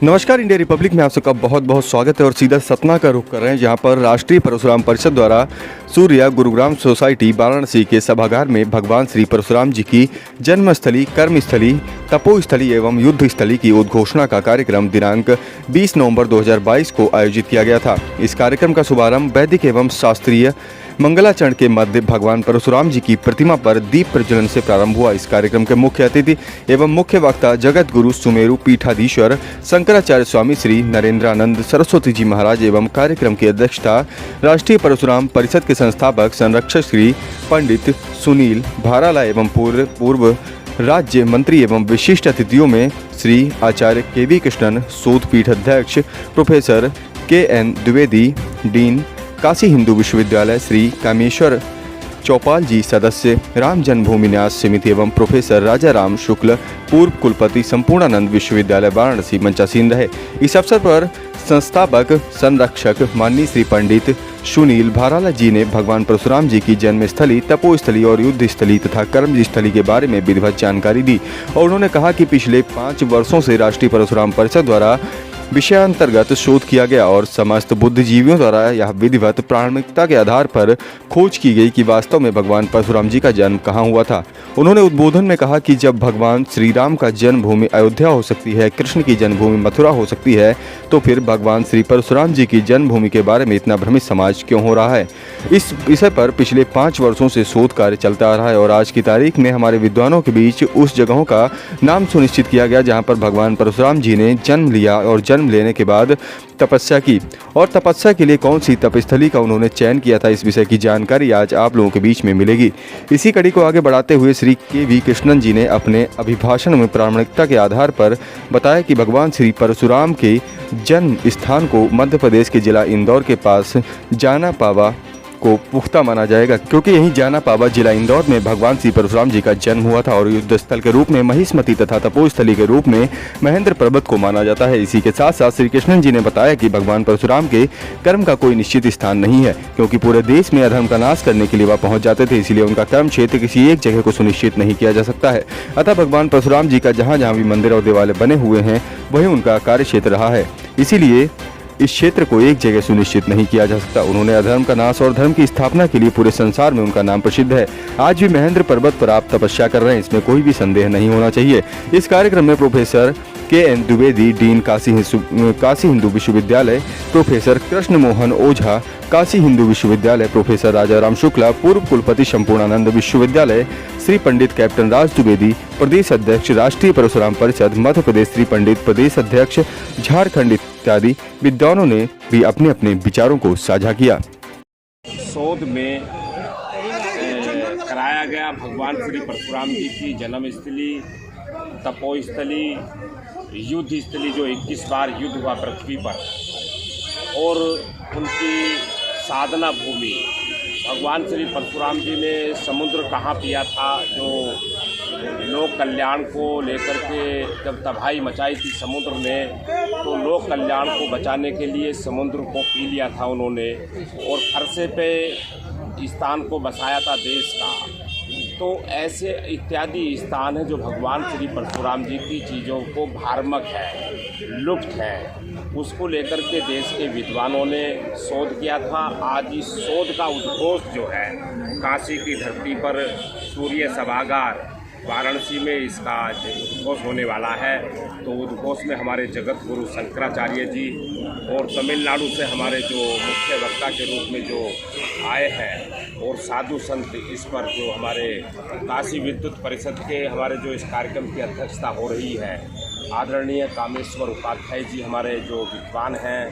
नमस्कार, India Republic में आप सबका बहुत बहुत स्वागत है और सीधा सतना का रुख कर रहे हैं, जहां पर राष्ट्रीय परशुराम परिषद द्वारा सूर्या गुरुग्राम सोसाइटी वाराणसी के सभागार में भगवान श्री परशुराम जी की जन्मस्थली, कर्मस्थली, तपोस्थली एवं युद्ध स्थली की उद्घोषणा का कार्यक्रम दिनांक 20 नवंबर 2022 को आयोजित किया गया था। इस कार्यक्रम का शुभारंभ वैदिक एवं शास्त्रीय मंगलाचरण के मध्य भगवान परशुराम जी की प्रतिमा पर दीप प्रज्वलन से प्रारंभ हुआ। इस कार्यक्रम के मुख्य अतिथि एवं मुख्य वक्ता जगत गुरु सुमेरु पीठाधीश्वर शंकराचार्य स्वामी श्री नरेंद्रानंद सरस्वती जी महाराज एवं कार्यक्रम की अध्यक्षता राष्ट्रीय परशुराम परिषद के संस्थापक संरक्षक श्री पंडित सुनील भाराला एवं पूर्व राज्य मंत्री एवं विशिष्ट अतिथियों में श्री आचार्य के.वी. कृष्णन, शोध पीठ अध्यक्ष professor K. N.. Dwivedi, dean Kashi Hindu विश्वविद्यालय श्री कामेश्वर चौपाल जी, सदस्य राम जन्मभूमि न्यास समिति एवं प्रोफेसर राजा राम शुक्ल, पूर्व कुलपति संपूर्णानंद विश्वविद्यालय वाराणसी मंचासीन रहे। इस अवसर पर संस्थापक संरक्षक माननीय श्री पंडित सुनील भाराला जी ने भगवान परशुराम जी की जन्मस्थली, तपोस्थली और युद्ध स्थली तथा कर्म स्थली के बारे में विधिवत जानकारी दी और उन्होंने कहा कि पिछले 5 वर्षों से राष्ट्रीय परशुराम परिषद द्वारा विषयांतर्गत शोध किया गया और समस्त बुद्धिजीवियों द्वारा यह विधिवत प्रामाणिकता के आधार पर खोज की गई कि वास्तव में भगवान परशुराम जी का जन्म कहाँ हुआ था। उन्होंने उद्बोधन में कहा कि जब भगवान श्री राम का जन्मभूमि अयोध्या हो सकती है, कृष्ण की जन्मभूमि मथुरा हो सकती है, तो फिर भगवान श्री परशुराम जी की जन्मभूमि के बारे में इतना भ्रमित समाज क्यों हो रहा है। इस विषय पर पिछले 5 वर्षों से शोध कार्य चलता आ रहा है और आज की तारीख में हमारे विद्वानों के बीच उस जगहों का नाम सुनिश्चित किया गया जहाँ पर भगवान परशुराम जी ने जन्म लिया और जन्म लेने के बाद तपस्या की, और तपस्या के लिए कौन सी तपस्थली का उन्होंने चयन किया था, इस विषय की जानकारी आज आप लोगों के बीच में मिलेगी। इसी कड़ी को आगे बढ़ाते हुए श्री के.वी. कृष्णन जी ने अपने अभिभाषण में प्रामाणिकता के आधार पर बताया कि भगवान श्री परशुराम के जन्म स्थान को मध्य प्रदेश के जिला इंदौर के पास जाना पावा को पुख्ता माना जाएगा, क्योंकि यही जाना पावा जिला इंदौर में भगवान श्री परशुराम जी का जन्म हुआ था और युद्ध स्थल के रूप में महिष्मती तथा तपोस्थली के रूप में महेंद्र पर्वत को माना जाता है। इसी के साथ साथ श्री कृष्णन जी ने बताया कि भगवान परशुराम के कर्म का कोई निश्चित स्थान नहीं है, क्योंकि पूरे देश में अधर्म का नाश करने के लिए वह पहुंच जाते थे, इसलिए उनका कर्म क्षेत्र किसी एक जगह को सुनिश्चित नहीं किया जा सकता है। अतः भगवान परशुराम जी का जहाँ जहाँ भी मंदिर और देवालय बने हुए हैं वही उनका कार्य क्षेत्र रहा है, इसीलिए इस क्षेत्र को एक जगह सुनिश्चित नहीं किया जा सकता। उन्होंने अधर्म का नाश और धर्म की स्थापना के लिए पूरे संसार में उनका नाम प्रसिद्ध है। आज भी महेंद्र पर्वत पर आप तपस्या कर रहे हैं, इसमें कोई भी संदेह नहीं होना चाहिए। इस कार्यक्रम में professor K. N.. Dwivedi, dean Kashi Hindu विश्वविद्यालय, प्रोफेसर कृष्ण मोहन ओझा, काशी हिंदू विश्वविद्यालय, प्रोफेसर राजा राम शुक्ला, पूर्व कुलपति संपूर्णानंद विश्वविद्यालय, श्री पंडित कैप्टन राज द्विवेदी, प्रदेश अध्यक्ष राष्ट्रीय परशुराम परिषद मध्य प्रदेश, श्री पंडित प्रदेश अध्यक्ष झारखंड इत्यादि विद्वानों ने भी अपने अपने विचारों को साझा किया। शोध में कराया गया भगवान श्री परशुराम जी की जन्मस्थली, तपोस्थली, युद्ध स्थली जो 21 बार युद्ध हुआ पृथ्वी पर, और उनकी साधना भूमि भगवान श्री परशुराम जी ने समुद्र कहाँ पिया था, जो लोक कल्याण को लेकर के जब तबाही मचाई थी समुद्र ने, तो लोक कल्याण को बचाने के लिए समुद्र को पी लिया था उन्होंने और फरसे पे स्थान को बसाया था देश का। तो ऐसे इत्यादि स्थान हैं जो भगवान श्री परशुराम जी की चीज़ों को भारमक है, लुप्त है, उसको लेकर के देश के विद्वानों ने शोध किया था। आज इस शोध का उद्घोष जो है काशी की धरती पर सूर्य सभागार वाराणसी में इसका उद्घोष होने वाला है। तो उद्घोष में हमारे जगत गुरु शंकराचार्य जी और तमिलनाडु से हमारे जो मुख्य वक्ता के रूप में जो आए हैं और साधु संत, इस पर जो हमारे काशी विद्युत परिषद के हमारे जो इस कार्यक्रम की अध्यक्षता हो रही है, आदरणीय कामेश्वर उपाध्याय जी हमारे जो विद्वान हैं।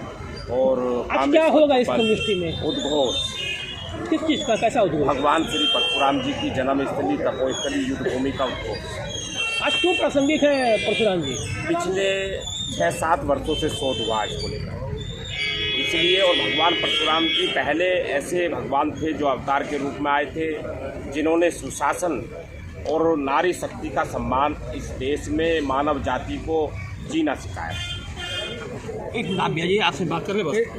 और क्या होगा इस संगोष्ठी में? उद्घोष किस चीज़ का, कैसा उद्घोष? भगवान श्री परशुराम जी की जन्मस्थली, तपोस्थली, युद्ध भूमि का उद्घोष। आज क्यों प्रासंगिक है परशुराम जी? पिछले 6-7 वर्षों से शोध हुआ इसको लेकर, इसलिए। और भगवान परशुराम जी पहले ऐसे भगवान थे जो अवतार के रूप में आए थे, जिन्होंने सुशासन और नारी शक्ति का सम्मान इस देश में मानव जाति को जीना सिखाया। एक मिनट भैया जी, आपसे बात कर रहे बस।